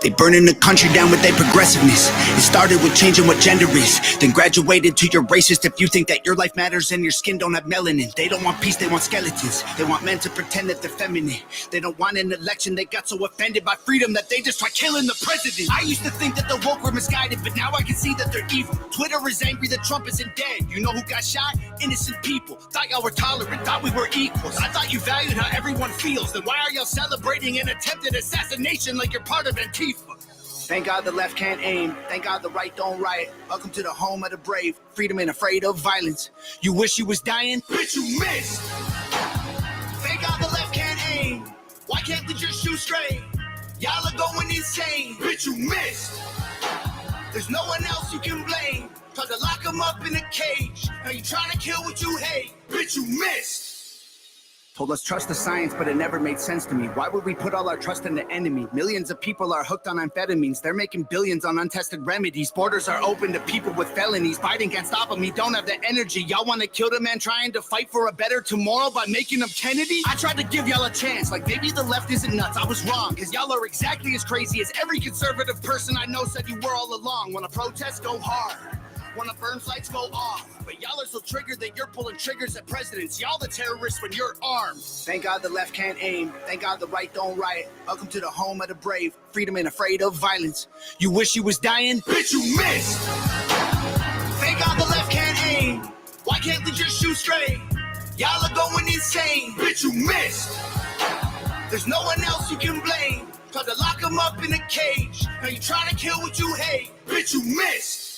They burning the country down with their progressiveness. It started with changing what gender is, then graduated to you're racist if you think that your life matters and your skin don't have melanin. They don't want peace, they want skeletons. They want men to pretend that they're feminine. They don't want an election, they got so offended by freedom that they just try killing the president. I used to think that the woke were misguided, but now I can see that they're evil. Twitter is angry that Trump isn't dead. You know who got shot? Innocent people. Thought y'all were tolerant, thought we were equals. I thought you valued how everyone feels. Then why are y'all celebrating an attempted assassination like you're part of Antifa? Thank God the left can't aim. Thank God the right don't riot. Welcome to the home of the brave. Freedom and afraid of violence. You wish you was dying? Bitch, you missed. Thank God the left can't aim. Why can't we just shoot straight? Y'all are going insane. Bitch, you missed. There's no one else you can blame. Tried to lock them up in a cage. Now you trying to kill what you hate. Bitch, you missed. Told us trust the science, but it never made sense to me. Why would we put all our trust in the enemy? Millions of people are hooked on amphetamines. They're making billions on untested remedies. Borders are open to people with felonies. Biden can't stop them, he don't have the energy. Y'all want to kill the man trying to fight for a better tomorrow by making him Kennedy? I tried to give y'all a chance, like maybe the left isn't nuts. I was wrong, cause y'all are exactly as crazy as every conservative person I know said you were all along. When a protest, go hard. When the burn sights go off. But y'all are so triggered that you're pulling triggers at presidents. Y'all the terrorists when you're armed. Thank God the left can't aim. Thank God the right don't riot. Welcome to the home of the brave. Freedom and afraid of violence. You wish you was dying? Bitch, you missed. Thank God the left can't aim. Why can't we just shoot straight? Y'all are going insane. Bitch, you missed. There's no one else you can blame. Tried to lock them up in a cage. Now you trying to kill what you hate. Bitch, you missed.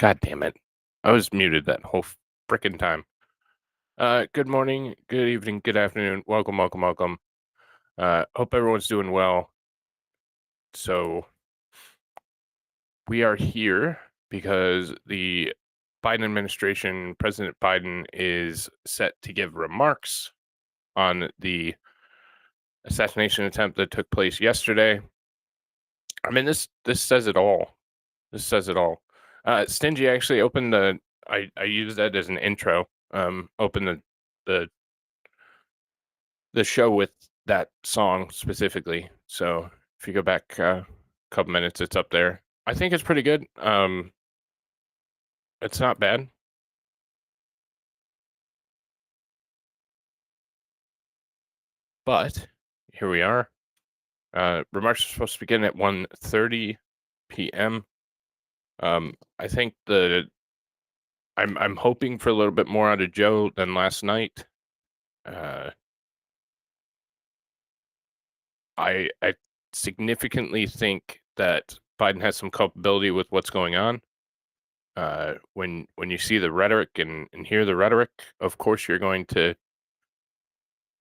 God damn it. I was muted that whole frickin' time. Good morning, good evening, good afternoon. Welcome, welcome, welcome. Hope everyone's doing well. So, we are here because the Biden administration, President Biden, is set to give remarks on the assassination attempt that took place yesterday. I mean, this says it all. This says it all. Stingy actually opened the. I used that as an intro. Opened the the show with that song specifically. So if you go back a couple minutes, it's up there. I think it's pretty good. It's not bad. But here we are. Remarks are supposed to begin at 1:30 p.m. I think I'm hoping for a little bit more out of Joe than last night. I significantly think that Biden has some culpability with what's going on. When you see the rhetoric and hear the rhetoric, of course you're going to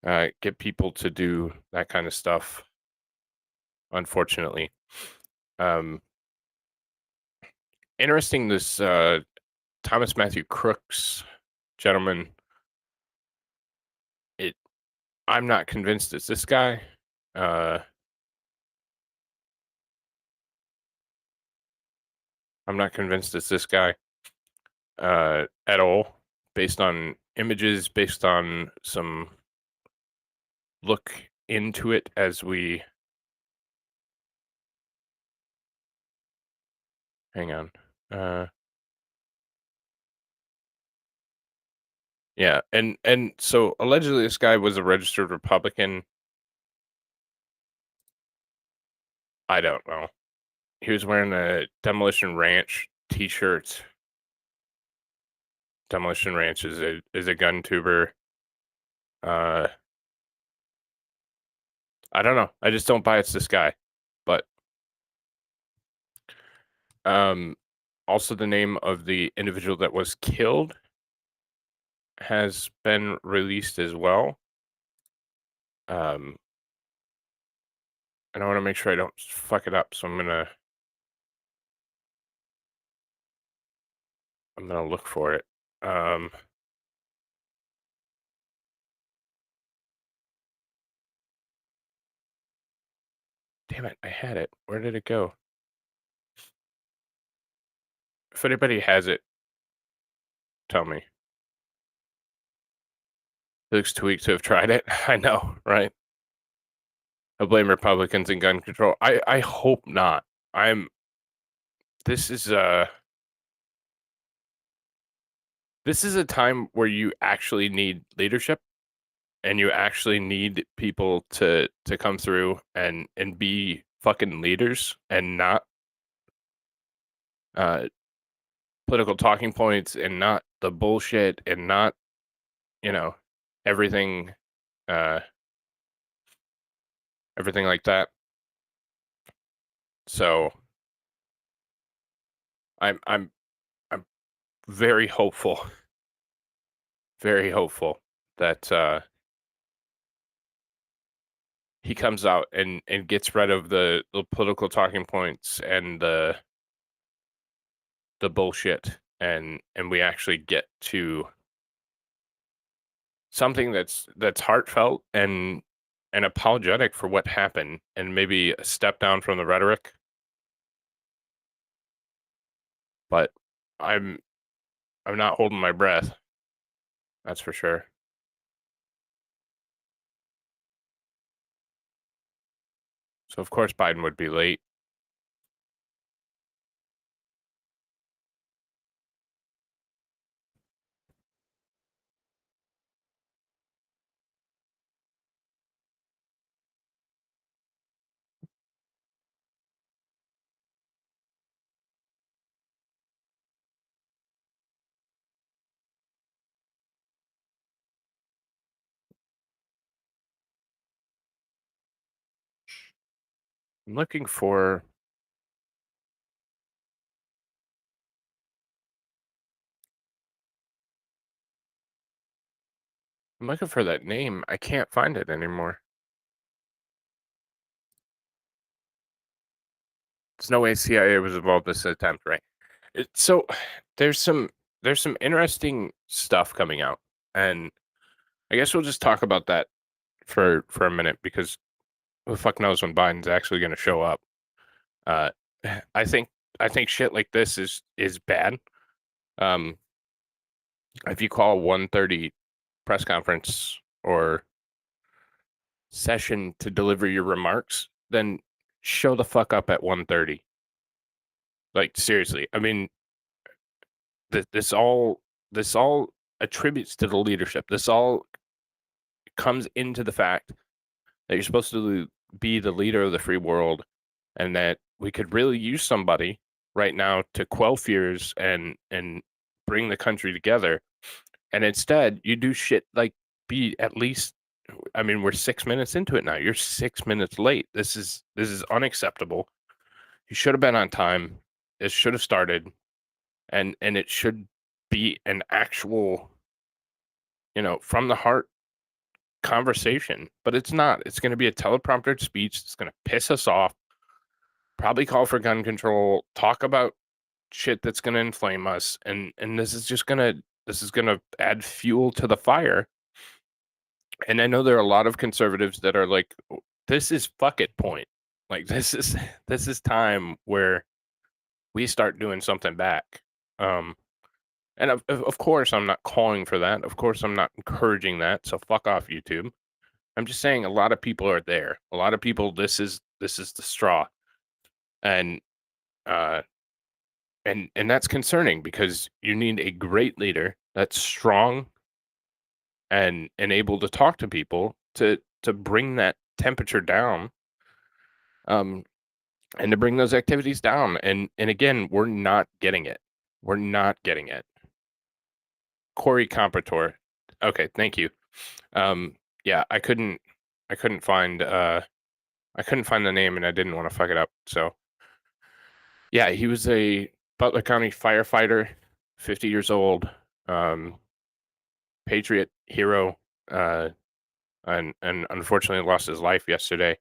get people to do that kind of stuff. Unfortunately, interesting. This Thomas Matthew Crooks gentleman. I'm not convinced it's this guy. I'm not convinced it's this guy at all, based on images, based on some look into it as we hang on. Yeah, and so allegedly this guy was a registered Republican. I don't know. He was wearing a Demolition Ranch t-shirt. Demolition Ranch is a gun tuber. I don't know. I just don't buy it's this guy. But also the name of the individual that was killed has been released as well. And I want to make sure I don't fuck it up, so I'm gonna look for it. Damn it, I had it. Where did it go? If anybody has it, tell me. It looks too weak to have tried it. I know, right? I blame Republicans and gun control. I hope not. This is a time where you actually need leadership, and you actually need people to come through and be fucking leaders and not political talking points and not the bullshit and not, everything everything like that. So I'm very hopeful that he comes out and gets rid of the political talking points and the bullshit, and we actually get to something that's heartfelt and apologetic for what happened, and maybe a step down from the rhetoric. But I'm not holding my breath. That's for sure. So of course Biden would be late. I'm looking for I'm looking for that name. I can't find it anymore. There's no way CIA was involved in this attempt, right? So there's some interesting stuff coming out, and I guess we'll just talk about that for a minute because who the fuck knows when Biden's actually going to show up. Uh, I think shit like this is bad. If you call a 1:30 press conference or session to deliver your remarks, then show the fuck up at 1:30. Like seriously, I mean, this all attributes to the leadership. This all comes into the fact that you're supposed to be the leader of the free world, and that we could really use somebody right now to quell fears and bring the country together. And instead, you do shit like be at least. I mean, we're 6 minutes into it now. You're 6 minutes late. This is unacceptable. You should have been on time. It should have started, and it should be an actual, from the heart conversation. But it's not. It's going to be a telepromptered speech. It's going to piss us off. Probably call for gun control. Talk about shit that's going to inflame us, and this is going to add fuel to the fire. And I know there are a lot of conservatives that are like, this is fuck it point. Like this is time where we start doing something back. And of course I'm not calling for that. Of course I'm not encouraging that. So fuck off, YouTube. I'm just saying a lot of people are there. A lot of people, this is the straw. And and that's concerning because you need a great leader that's strong and able to talk to people to bring that temperature down, and to bring those activities down. And again, we're not getting it. We're not getting it. Corey Comparator. Okay, thank you. Yeah, I couldn't find the name, and I didn't want to fuck it up. So yeah, he was a Butler County firefighter, 50 years old, patriot hero, and unfortunately lost his life yesterday.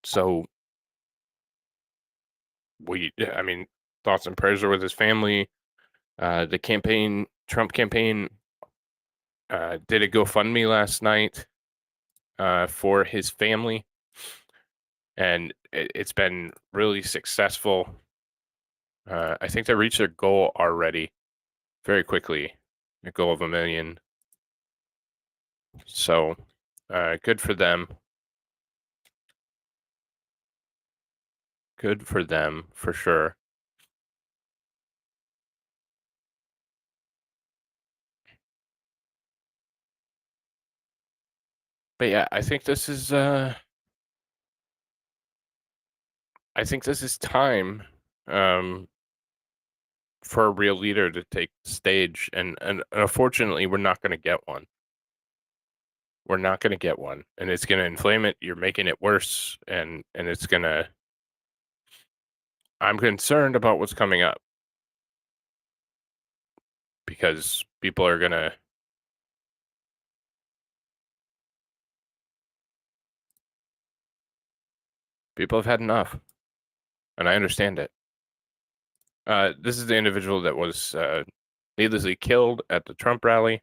So I mean, thoughts and prayers are with his family. The Trump campaign, did a GoFundMe last night for his family, and it's been really successful. I think they reached their goal already very quickly, a goal of 1 million. So good for them. Good for them, for sure. But yeah, I think this is time for a real leader to take the stage, and unfortunately we're not going to get one. We're not going to get one, and it's going to inflame it. You're making it worse, and it's going to. I'm concerned about what's coming up because people are going to. People have had enough, and I understand it. This is the individual that was needlessly killed at the Trump rally.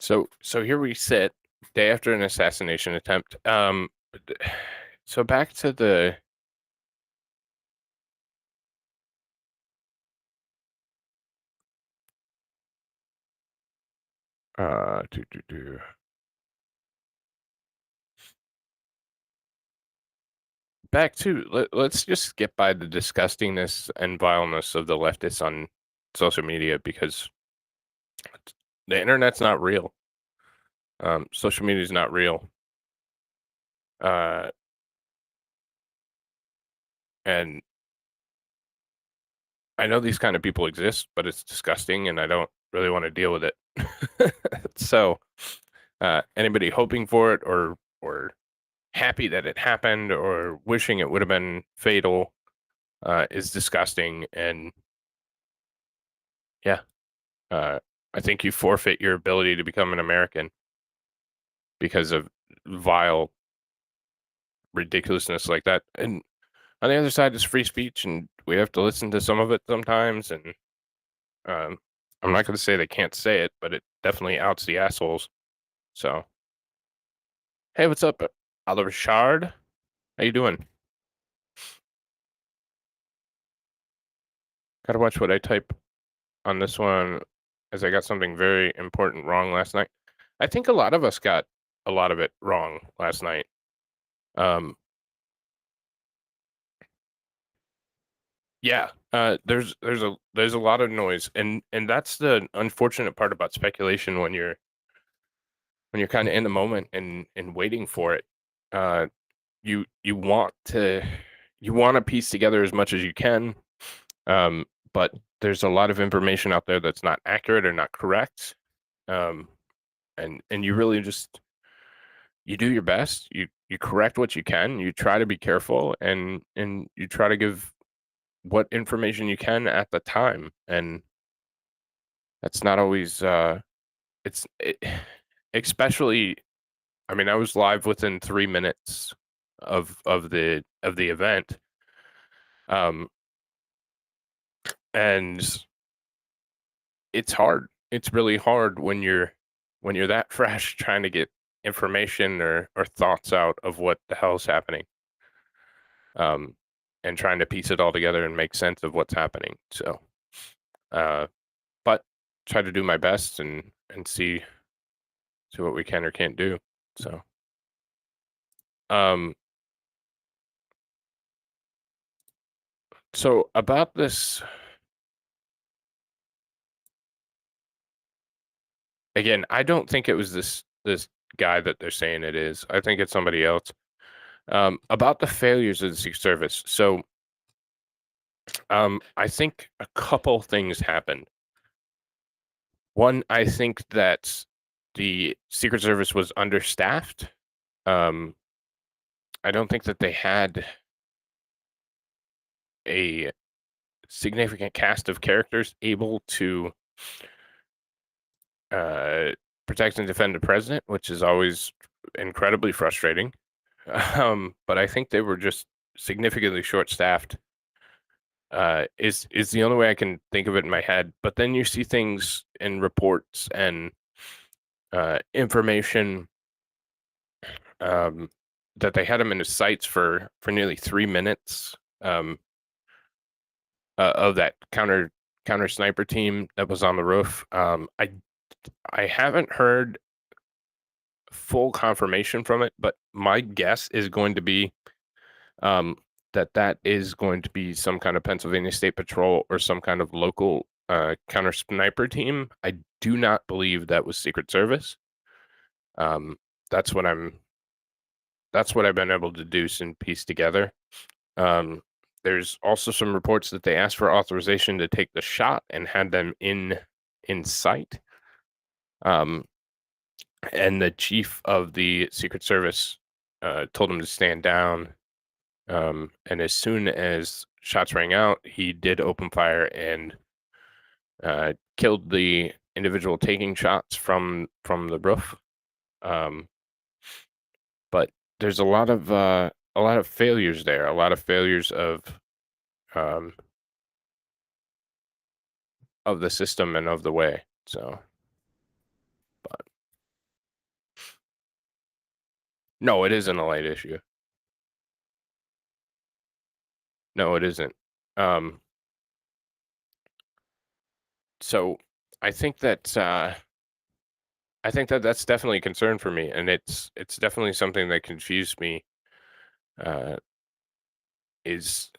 So here we sit, day after an assassination attempt. So back to the. Back to let's just skip by the disgustingness and vileness of the leftists on social media because the internet's not real. Social media is not real. And I know these kind of people exist, but it's disgusting, and I don't really want to deal with it. So, anybody hoping for it or happy that it happened or wishing it would have been fatal is disgusting. And yeah, I think you forfeit your ability to become an American because of vile ridiculousness like that. And on the other side is free speech, and we have to listen to some of it sometimes. And I'm not going to say they can't say it, but it definitely outs the assholes. So, hey, what's up, Oliver Shard? How you doing? Gotta watch what I type on this one, as I got something very important wrong last night. I think a lot of us got a lot of it wrong last night. Um, yeah, there's a lot of noise, and that's the unfortunate part about speculation when you're kind of in the moment and waiting for it. You want to piece together as much as you can, but there's a lot of information out there that's not accurate or not correct. And you really just you do your best. You correct what you can. You try to be careful, and you try to give what information you can at the time. And that's not always it's it, especially. I mean, I was live within 3 minutes of the event, um, and it's hard. It's really hard when you're that fresh trying to get information or thoughts out of what the hell's happening, um, and trying to piece it all together and make sense of what's happening. So, but try to do my best and see what we can or can't do. So, um, so about this again, I don't think it was this guy that they're saying it is. I think it's somebody else. About the failures of the Secret Service. So, I think a couple things happened. One, I think that the Secret Service was understaffed. I don't think that they had a significant cast of characters able to protect and defend the president, which is always incredibly frustrating. But I think they were just significantly short-staffed. Is the only way I can think of it in my head. But then you see things in reports and information that they had him in his sights for nearly 3 minutes of that counter sniper team that was on the roof. I haven't heard full confirmation from it, but my guess is going to be that is going to be some kind of Pennsylvania State Patrol or some kind of local counter sniper team. I do not believe that was Secret Service. That's what I've been able to do and piece together. There's also some reports that they asked for authorization to take the shot and had them in sight. And the chief of the Secret Service told him to stand down. And as soon as shots rang out, he did open fire and killed the individual taking shots from the roof. But there's a lot of failures there, a lot of failures of the system and of the way. So, but no, it isn't a light issue. No, it isn't. So I think that that's definitely a concern for me, and it's definitely something that confused me. Is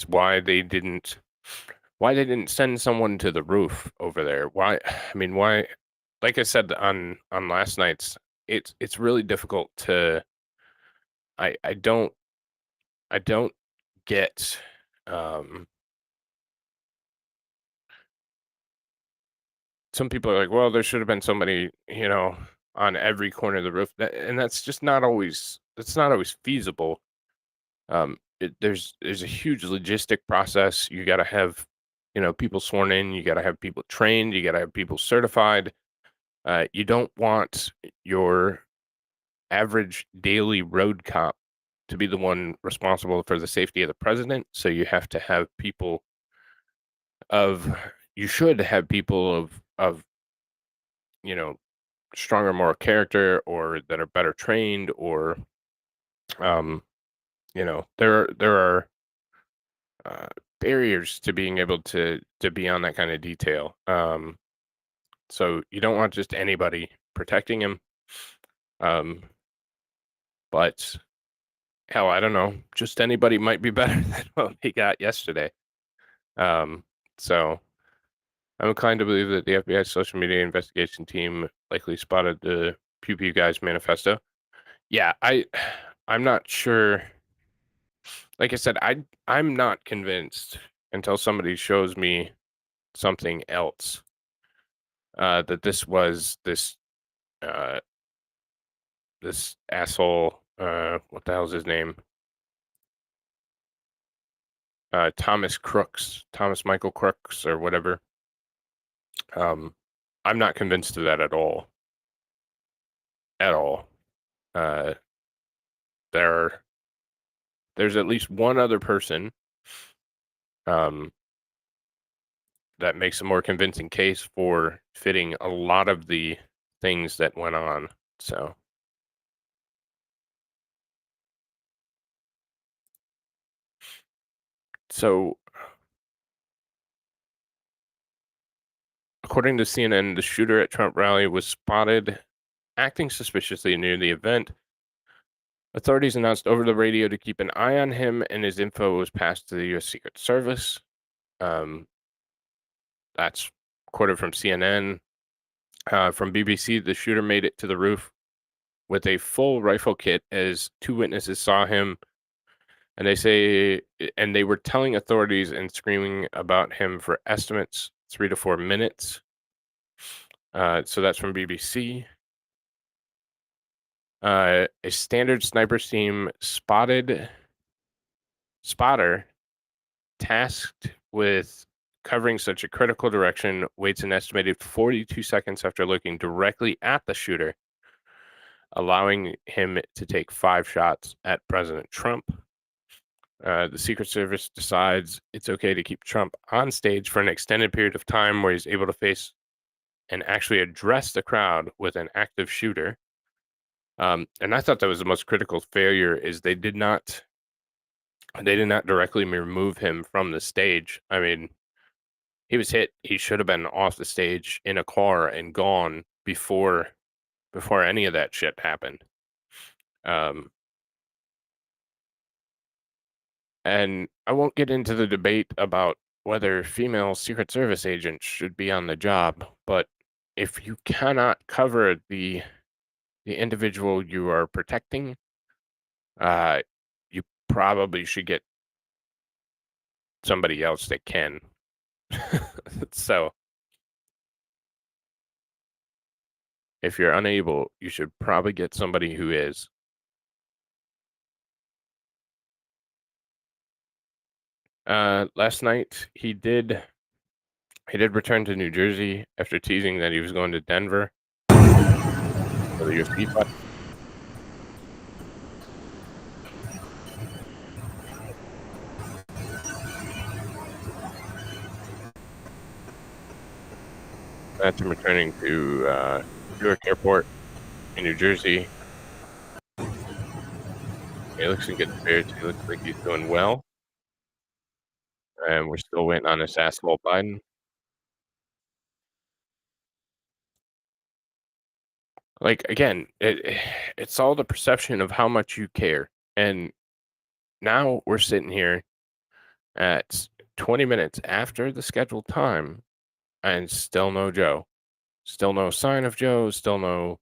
why they didn't send someone to the roof over there? Why? I mean, why? Like I said on last night's, it's really difficult to I don't get some people are like, well, there should have been somebody, on every corner of the roof. And that's not always feasible. There's a huge logistic process. You got to have, people sworn in. You got to have people trained. You got to have people certified. You don't want your average daily road cop to be the one responsible for the safety of the president. So you have to have people of, you should have people of, you know, stronger moral character or that are better trained or, um, there are uh, barriers to being able to be on that kind of detail. So you don't want just anybody protecting him. Um, but hell, I don't know, just anybody might be better than what he got yesterday. So I'm inclined to believe that the FBI's social media investigation team likely spotted the Pew Pew Guys manifesto. Yeah, I'm not sure. Like I said, I'm not convinced until somebody shows me something else that this was uh, this asshole. What the hell's his name? Thomas Michael Crooks, or whatever. I'm not convinced of that at all. At all. Uh, there's at least one other person um, that makes a more convincing case for fitting a lot of the things that went on. So according to CNN, the shooter at Trump rally was spotted acting suspiciously near the event. Authorities announced over the radio to keep an eye on him, and his info was passed to the U.S. Secret Service. That's quoted from CNN. From BBC, the shooter made it to the roof with a full rifle kit as two witnesses saw him, and they were telling authorities and screaming about him for estimates 3 to 4 minutes. So that's from BBC. A standard sniper team spotter tasked with covering such a critical direction waits an estimated 42 seconds after looking directly at the shooter, allowing him to take 5 shots at President Trump. The Secret Service decides it's okay to keep Trump on stage for an extended period of time where he's able to face and actually address the crowd with an active shooter. And I thought that was the most critical failure is they did not directly remove him from the stage. I mean, he was hit. He should have been off the stage in a car and gone before any of that shit happened. And I won't get into the debate about whether female Secret Service agents should be on the job, but if you cannot cover the individual you are protecting, you probably should get somebody else that can. So if you're unable, you should probably get somebody who is. Last night he did return to New Jersey after teasing that he was going to Denver for the UFC fight. That's him returning to Newark Airport in New Jersey. He looks in good spirits. He looks like he's doing well. And we're still waiting on this asshole Biden. Like, again, it's all the perception of how much you care. And now we're sitting here at 20 minutes after the scheduled time and still no Joe. Still no sign of Joe. Still no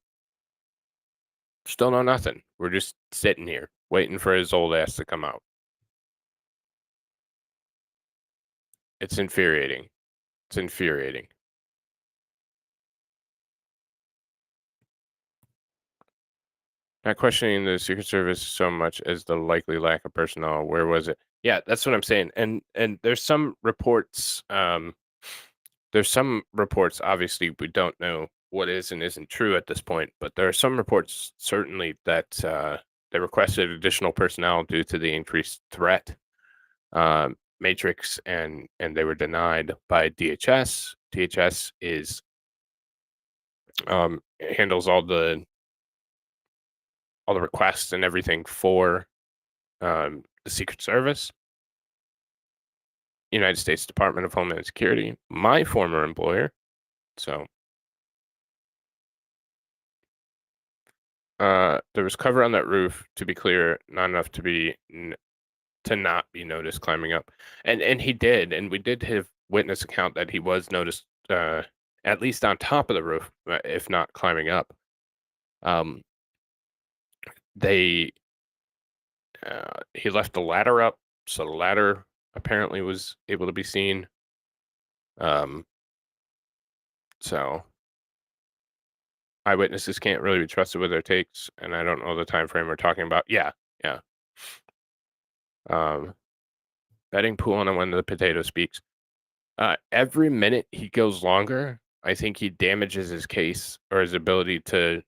nothing. We're just sitting here waiting for his old ass to come out. It's infuriating. It's infuriating. Not questioning the Secret Service so much as the likely lack of personnel. Where was it? Yeah, that's what I'm saying. And there's some reports. Obviously, we don't know what is and isn't true at this point, but there are some reports certainly that they requested additional personnel due to the increased threat matrix, and they were denied by DHS. DHS is handles all the requests and everything for the Secret Service, United States Department of Homeland Security, my former employer. So there was cover on that roof, to be clear, not enough to not be noticed climbing up. And he did, and we did have witness account that he was noticed at least on top of the roof, if not climbing up. He left the ladder up, so the ladder apparently was able to be seen. So eyewitnesses can't really be trusted with their takes, and I don't know the time frame we're talking about. Yeah. Betting pool on when the potato speaks. Every minute he goes longer, I think he damages his case or his ability to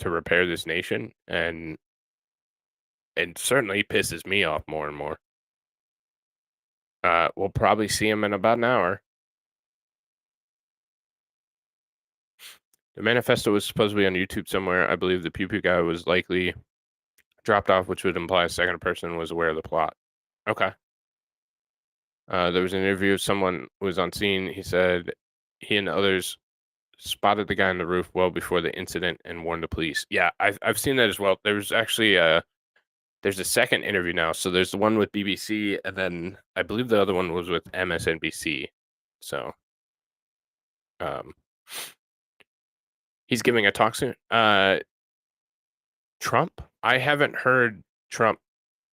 repair this nation, and certainly pisses me off more and more. We'll probably see him in about an hour. The manifesto was supposedly on YouTube somewhere. I believe the Pew Pew guy was likely dropped off, which would imply a second person was aware of the plot. Okay. There was an interview of someone who was on scene. He said he and others spotted the guy on the roof well before the incident and warned the police. Yeah, I've seen that as well. There was actually there's a second interview now. So there's the one with BBC, and then I believe the other one was with MSNBC. So he's giving a talk soon. Trump? I haven't heard Trump,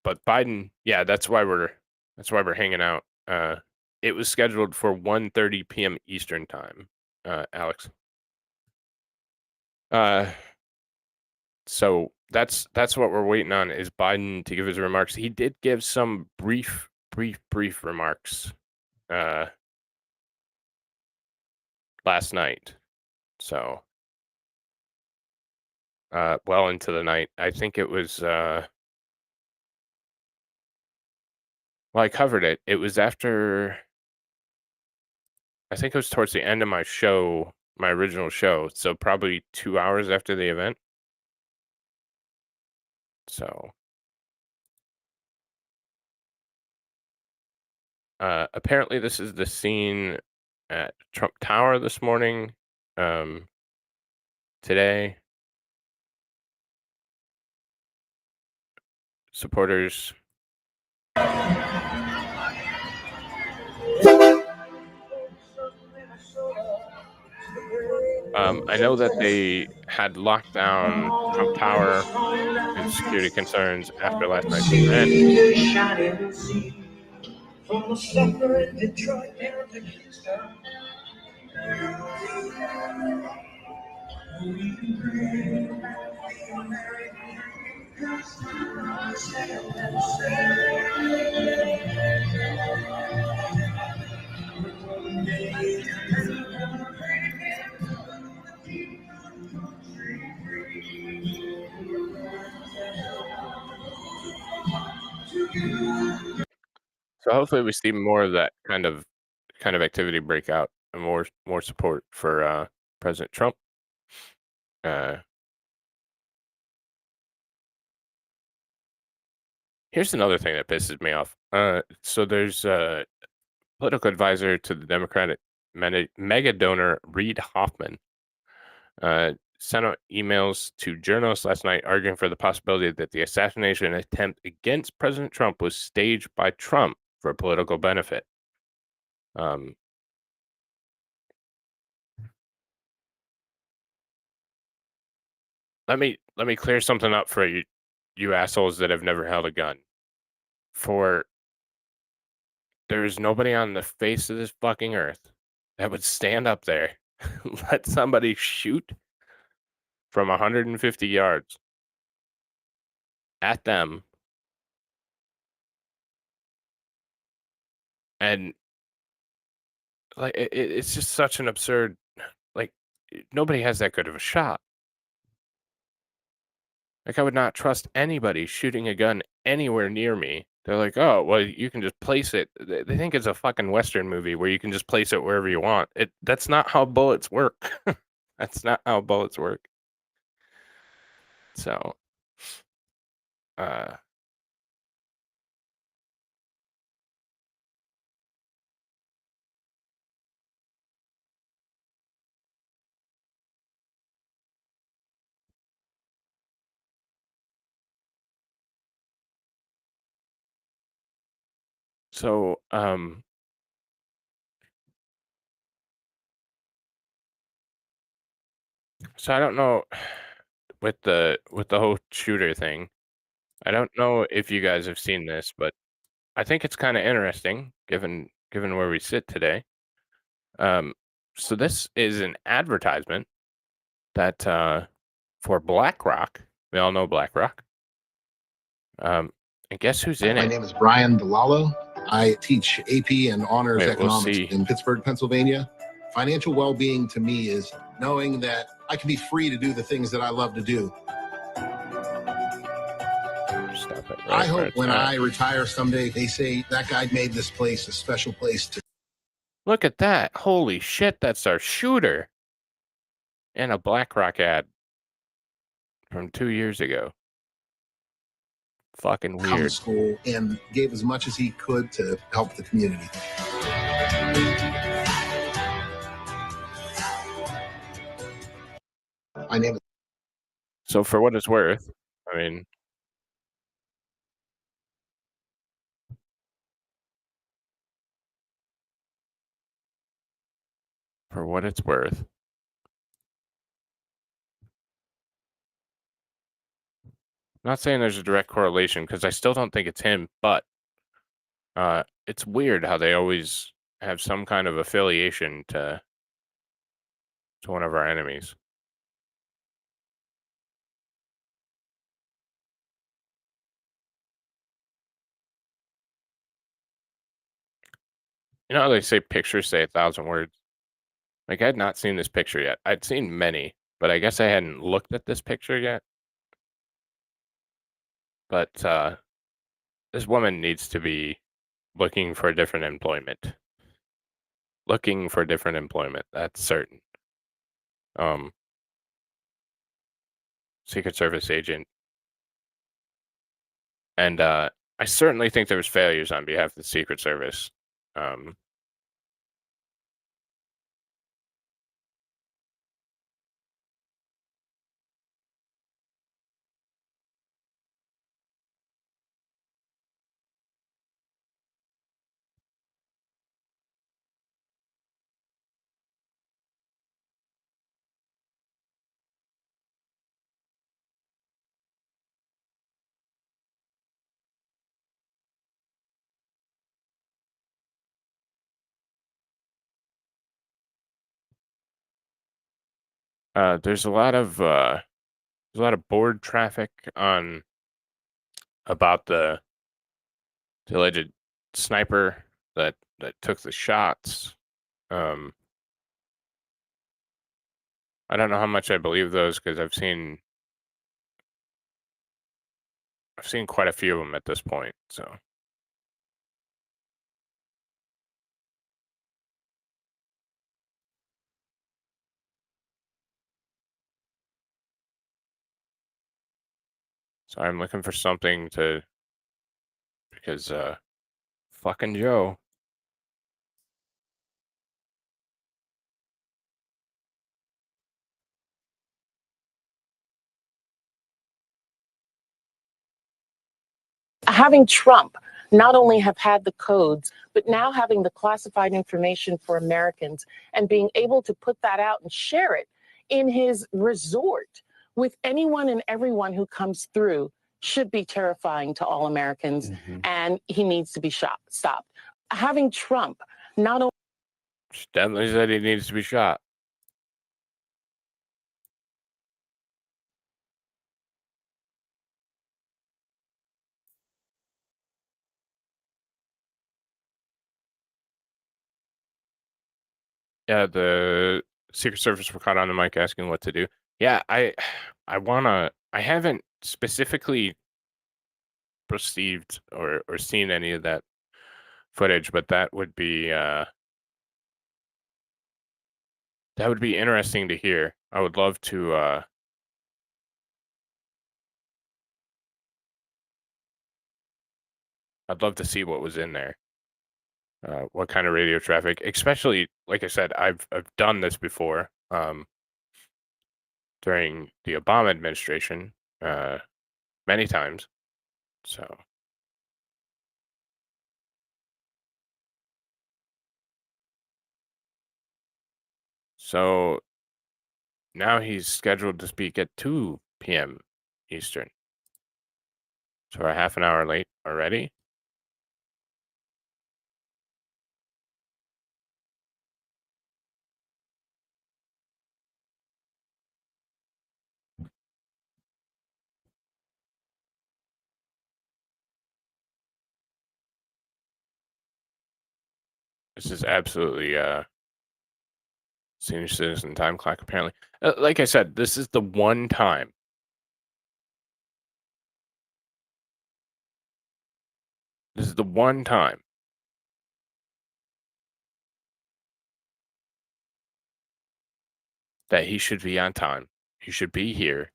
but Biden, yeah, that's why we're hanging out. It was scheduled for 1:30 p.m. Eastern time, Alex. So that's what we're waiting on, is Biden to give his remarks. He did give some brief remarks last night. So well into the night. I think it was well, I covered it. It was after, I think it was towards the end of my show, my original show. So probably 2 hours after the event. So apparently this is the scene at Trump Tower this morning. Today, supporters I know that they had locked down Trump Tower due to security concerns after last night's event. From the summer in Detroit down to Houston. So hopefully we see more of that kind of activity break out, and more support for President Trump. Here's another thing that pisses me off. So there's a political advisor to the Democratic mega donor Reid Hoffman sent out emails to journalists last night arguing for the possibility that the assassination attempt against President Trump was staged by Trump for political benefit. Let me clear something up for you you assholes that have never held a gun. For there's nobody on the face of this fucking earth that would stand up there, let somebody shoot from 150 yards at them, and like it's just such an absurd. Like, nobody has that good of a shot. Like, I would not trust anybody shooting a gun anywhere near me. They're like, oh, well, you can just place it. They think it's a fucking Western movie where you can just place it wherever you want. That's not how bullets work. That's not how bullets work. So, So, so I don't know with the whole shooter thing. I don't know if you guys have seen this, but I think it's kind of interesting given where we sit today. So this is an advertisement that for BlackRock. We all know BlackRock. And guess who's in My it? name is Brian DeLallo. I teach AP and honors economics in Pittsburgh, Pennsylvania. Financial well-being to me is knowing that I can be free to do the things that I love to do. Stop it. I hope when I retire someday, they say that guy made this place a special place to. Look at that. Holy shit, that's our shooter. And a BlackRock ad from 2 years ago. Fucking weird. Come to school and gave as much as he could to help the community. My name is. So for what it's worth, I mean, for what it's worth, I'm not saying there's a direct correlation because I still don't think it's him, but it's weird how they always have some kind of affiliation to one of our enemies. You know how they say pictures say 1,000 words? Like, I had not seen this picture yet. I'd seen many, but I guess I hadn't looked at this picture yet. But this woman needs to be looking for different employment. Looking for different employment, that's certain. Secret Service agent. And I certainly think there was failures on behalf of the Secret Service. There's a lot of board traffic on about the alleged sniper that took the shots. I don't know how much I believe those because I've seen quite a few of them at this point. So I'm looking for something to because fucking Joe. Having Trump not only have had the codes, but now having the classified information for Americans and being able to put that out and share it in his resort with anyone and everyone who comes through should be terrifying to all Americans, Mm-hmm. and he needs to be stopped. Having Trump not only definitely said he needs to be shot. Yeah, the Secret Service were caught on the mic asking what to do. Yeah, I haven't specifically perceived or seen any of that footage, but that would be interesting to hear. I would love to I'd love to see what was in there. What kind of radio traffic, especially, like I said, I've done this before during the Obama administration many times. So now he's scheduled to speak at 2 p.m. Eastern. So we're half an hour late already. This is absolutely senior citizen time clock, apparently. Like I said, this is the one time. This is the one time that he should be on time. He should be here.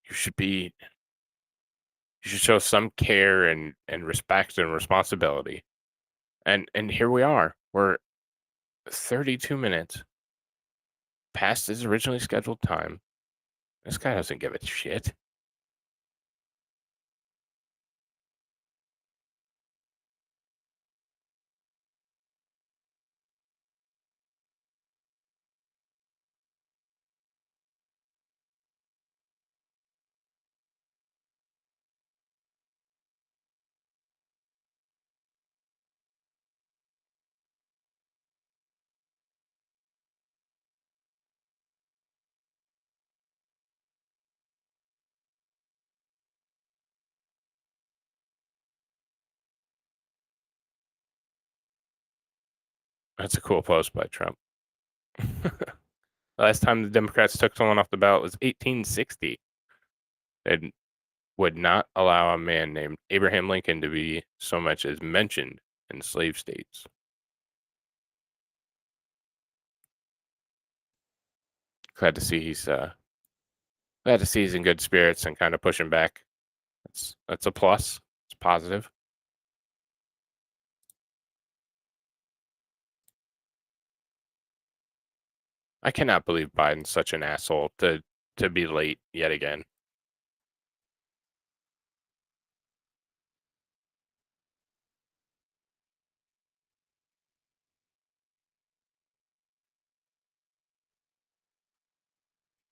You should show some care and respect and responsibility. And here we are. We're 32 minutes past his originally scheduled time. This guy doesn't give a shit. That's a cool post by Trump. Last time the Democrats took someone off the ballot was 1860. They would not allow a man named Abraham Lincoln to be so much as mentioned in slave states. Glad to see he's in good spirits and kind of pushing back. That's a plus. It's positive. I cannot believe Biden's such an asshole to be late yet again.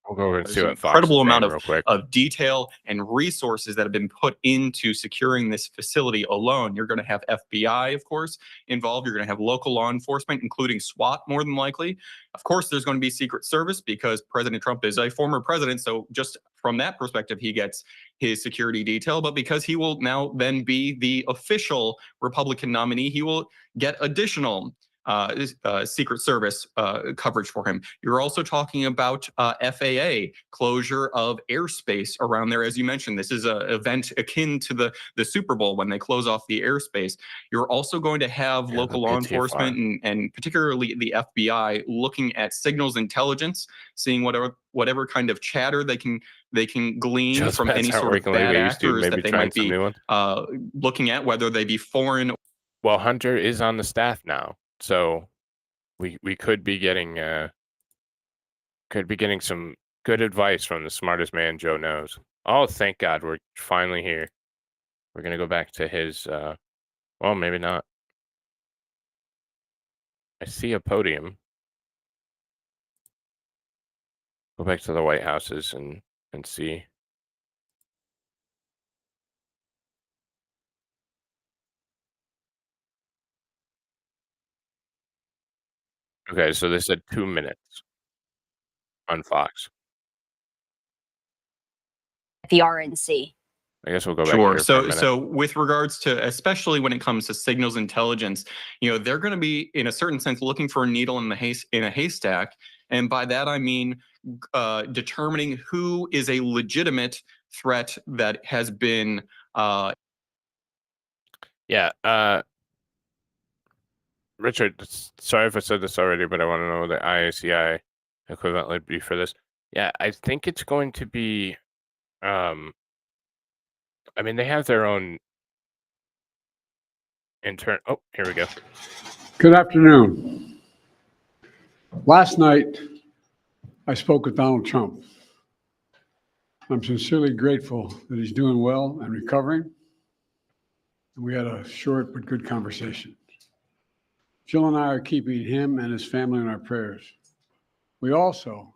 We'll go over and see what Fox is saying real quick. Of detail and resources that have been put into securing this facility alone. You're going to have FBI, of course, involved. You're going to have local law enforcement, including SWAT, more than likely. Of course, there's going to be Secret Service because President Trump is a former president. So just from that perspective, he gets his security detail. But because he will now then be the official Republican nominee, he will get additional Secret Service coverage for him. You're also talking about FAA closure of airspace around there. As you mentioned, this is an event akin to the Super Bowl when they close off the airspace. You're also going to have local law enforcement and particularly the FBI looking at signals intelligence, seeing whatever kind of chatter they can glean from any sort of bad actors that they might be looking at, whether they be foreign. Well, Hunter is on the staff now. So we could be getting some good advice from the smartest man Joe knows. Oh, thank God we're finally here. We're gonna go back to his well, maybe not. I see a podium. Go back to the White Houses and see. Okay, so they said 2 minutes on Fox. The RNC. I guess we'll go back Sure. here for a minute. So with regards to, especially when it comes to signals intelligence, they're going to be, in a certain sense, looking for a needle in a haystack, and by that I mean determining who is a legitimate threat that has been. Richard, sorry if I said this already, but I want to know the IACI equivalent would be for this. Yeah, I think it's going to be. I mean, they have their own intern. Oh, here we go. Good afternoon. Last night, I spoke with Donald Trump. I'm sincerely grateful that he's doing well and recovering. And we had a short but good conversation. Jill and I are keeping him and his family in our prayers. We also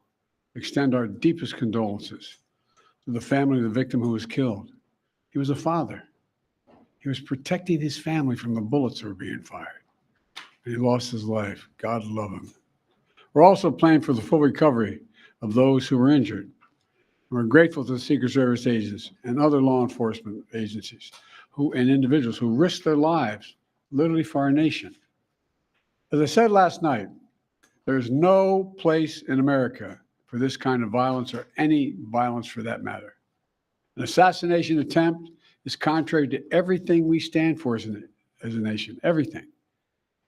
extend our deepest condolences to the family of the victim who was killed. He was a father. He was protecting his family from the bullets that were being fired. And he lost his life. God love him. We're also praying for the full recovery of those who were injured. We're grateful to the Secret Service agents and other law enforcement agencies and individuals who risked their lives literally for our nation. As I said last night, there's no place in America for this kind of violence or any violence for that matter. An assassination attempt is contrary to everything we stand for as a nation, everything.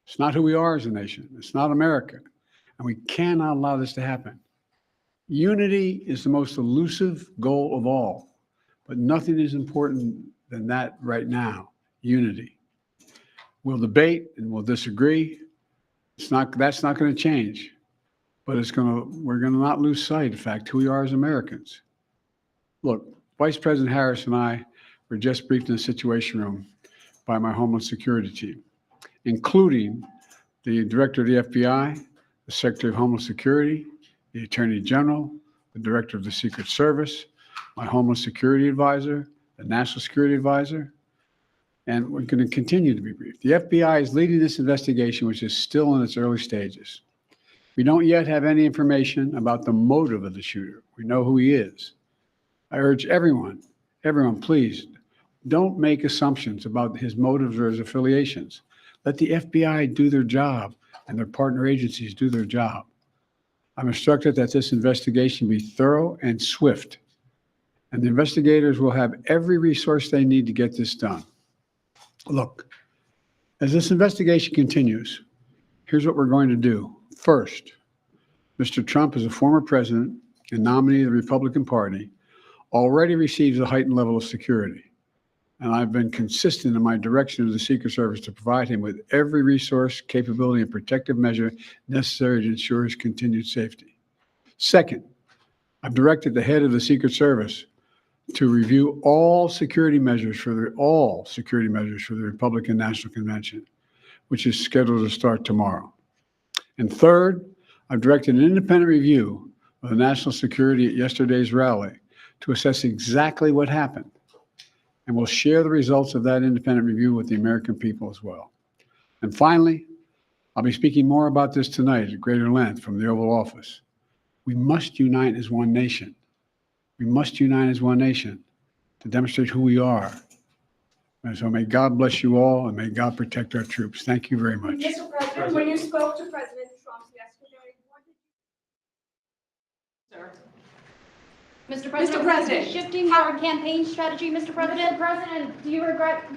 It's not who we are as a nation. It's not America. And we cannot allow this to happen. Unity is the most elusive goal of all, but nothing is important than that right now, unity. We'll debate and we'll disagree. That's not going to change, but we're going to not lose sight, in fact, who we are as Americans. Look, Vice President Harris and I were just briefed in the Situation Room by my Homeland Security team, including the Director of the FBI, the Secretary of Homeland Security, the Attorney General, the Director of the Secret Service, my Homeland Security Advisor, the National Security Advisor, and we're going to continue to be briefed. The FBI is leading this investigation, which is still in its early stages. We don't yet have any information about the motive of the shooter. We know who he is. I urge everyone, please, don't make assumptions about his motives or his affiliations. Let the FBI do their job and their partner agencies do their job. I'm instructed that this investigation be thorough and swift, and the investigators will have every resource they need to get this done. Look, as this investigation continues, here's what we're going to do. First, Mr. Trump, as a former president and nominee of the Republican Party, already receives a heightened level of security. And I've been consistent in my direction to the Secret Service to provide him with every resource, capability, and protective measure necessary to ensure his continued safety. Second, I've directed the head of the Secret Service to review all security measures for the Republican National Convention, which is scheduled to start tomorrow. And third, I've directed an independent review of the national security at yesterday's rally to assess exactly what happened. And we'll share the results of that independent review with the American people as well. And finally, I'll be speaking more about this tonight at greater length from the Oval Office. We must unite as one nation. We must unite as one nation to demonstrate who we are. And so may God bless you all and may God protect our troops. Thank you very much. Mr. President, when you spoke to President Trump yesterday, what did you... Sir. Mr. President, Mr. President, shifting our campaign strategy, Mr. President? Mr. President, do you regret...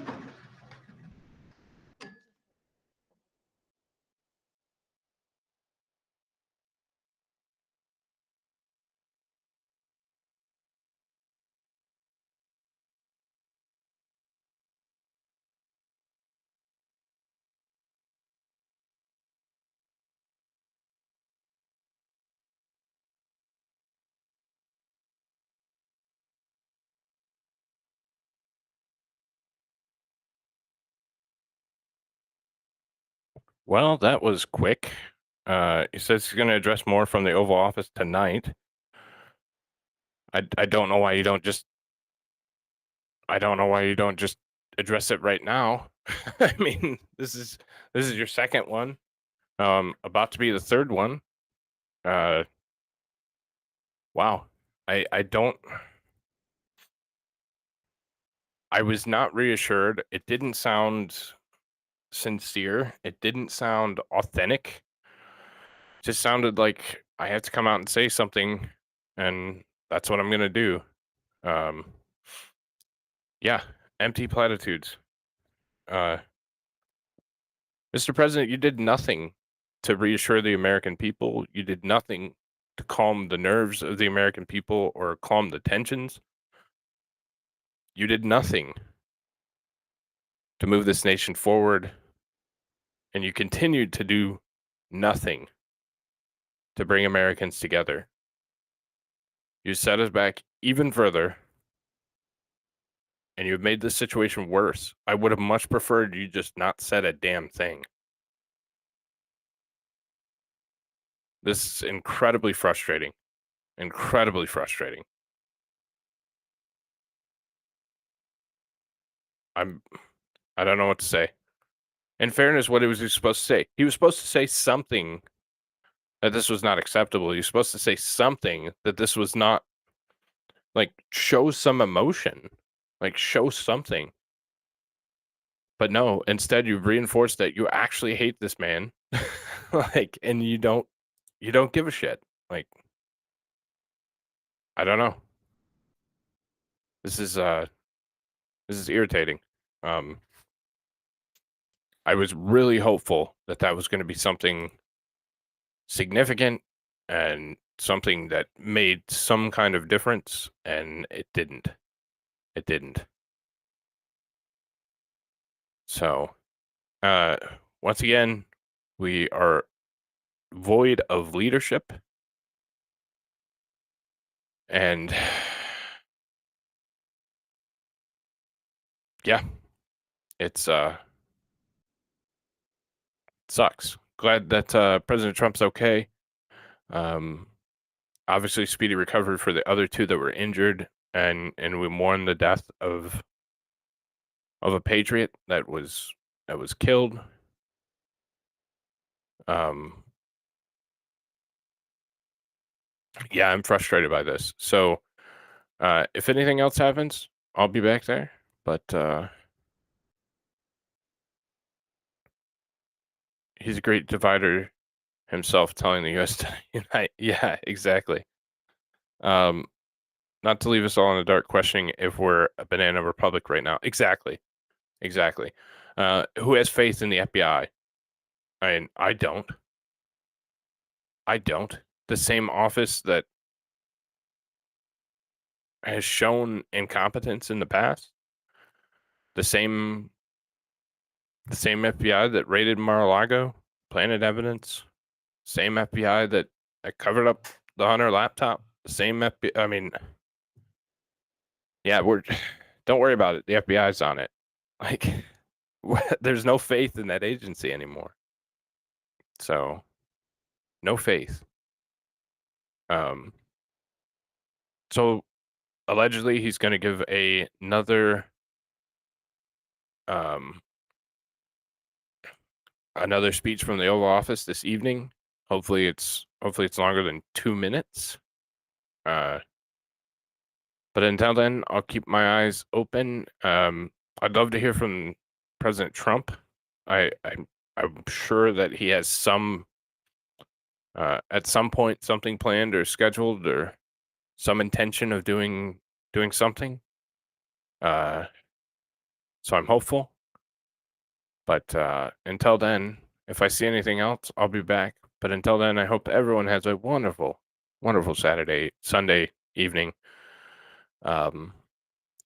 Well, that was quick. He says he's going to address more from the Oval Office tonight. I don't know why you don't just. I don't know why you don't just address it right now. I mean, this is your second one. About to be the third one. Wow. I was not reassured. It didn't sound sincere. It didn't sound authentic. It just sounded like I have to come out and say something, and that's what I'm gonna do. Yeah, empty platitudes. Mr. President, you did nothing to reassure the American people. You did nothing to calm the nerves of the American people or calm the tensions. You did nothing to move this nation forward, and you continued to do nothing to bring Americans together. You set us back even further, and you've made this situation worse. I would have much preferred you just not said a damn thing. This is incredibly frustrating. Incredibly frustrating. I don't know what to say. In fairness, what was he supposed to say? He was supposed to say something that this was not acceptable. He was supposed to say something that this was not, like, show some emotion, like, show something. But no, instead you've reinforced that you actually hate this man, like, and you don't give a shit. Like, I don't know. This is irritating. I was really hopeful that that was going to be something significant and something that made some kind of difference, and it didn't. It didn't. So, once again, we are void of leadership, and yeah, it's sucks. Glad that President Trump's okay. Obviously, speedy recovery for the other two that were injured, and we mourn the death of a patriot that was killed. Yeah, I'm frustrated by this. So, if anything else happens, I'll be back there. But he's a great divider himself, telling the U.S. to unite. Yeah, exactly. Not to leave us all in the dark, questioning if we're a banana republic right now. Exactly. Who has faith in the FBI? I mean, I don't. The same office that has shown incompetence in the past. The same FBI that raided Mar-a-Lago, planted evidence. Same FBI that covered up the Hunter laptop. The same FBI. I mean, yeah, don't worry about it. The FBI's on it. Like, there's no faith in that agency anymore. So, no faith. So allegedly he's going to give another speech from the Oval Office this evening. Hopefully it's longer than 2 minutes. But until then, I'll keep my eyes open. I'd love to hear from President Trump. I'm sure that he has some at some point something planned or scheduled or some intention of doing something. So I'm hopeful. But until then, if I see anything else, I'll be back. But until then, I hope everyone has a wonderful, wonderful Sunday evening. And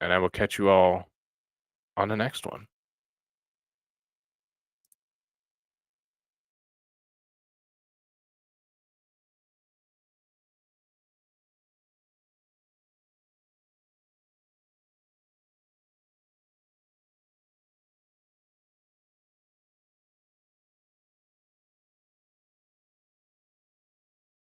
I will catch you all on the next one.